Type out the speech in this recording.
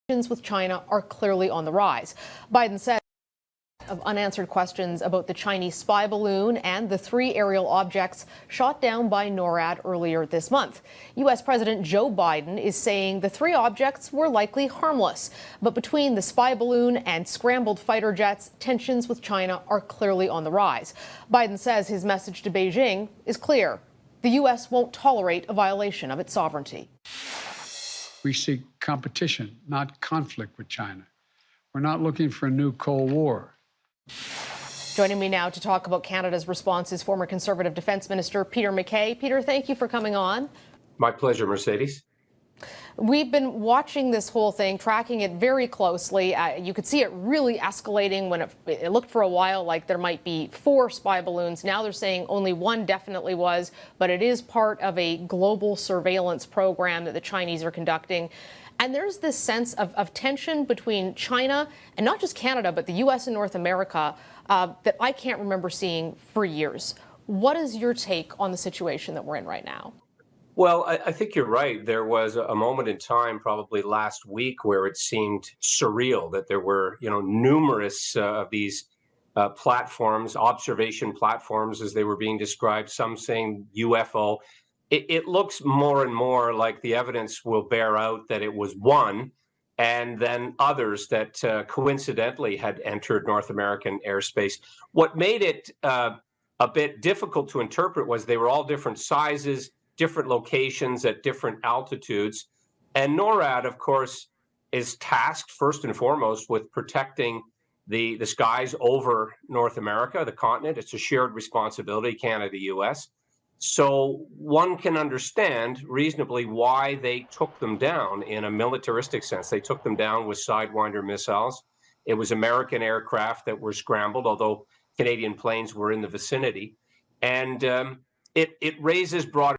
with China are clearly on the rise. Biden said of unanswered questions about the Chinese spy balloon and the 3 aerial objects shot down by NORAD earlier this month. U.S. President Joe Biden is saying the 3 objects were likely harmless. But between the spy balloon and scrambled fighter jets, tensions with China are clearly on the rise. Biden says his message to Beijing is clear. The U.S. won't tolerate a violation of its sovereignty. We seek competition, not conflict with China. We're not looking for a new Cold War. Joining me now to talk about Canada's response is former Conservative Defence Minister Peter MacKay. Peter, thank you for coming on. My pleasure, Mercedes. We've been watching this whole thing, tracking it very closely. You could see it really escalating when it looked for a while like there might be 4 spy balloons. Now they're saying only 1 definitely was, but it is part of a global surveillance program that the Chinese are conducting. And there's this sense of tension between China and not just Canada, but the U.S. and North America that I can't remember seeing for years. What is your take on the situation that we're in right now? Well, I think you're right. There was a moment in time, probably last week, where it seemed surreal that there were, numerous of these platforms, observation platforms, as they were being described. Some saying UFO. It looks more and more like the evidence will bear out that it was one, and then others that coincidentally had entered North American airspace. What made it a bit difficult to interpret was they were all different sizes, different locations at different altitudes. And NORAD, of course, is tasked first and foremost with protecting the skies over North America, the continent. It's a shared responsibility, Canada, US. So one can understand reasonably why they took them down in a militaristic sense. They took them down with Sidewinder missiles. It was American aircraft that were scrambled, although Canadian planes were in the vicinity. And it raises broader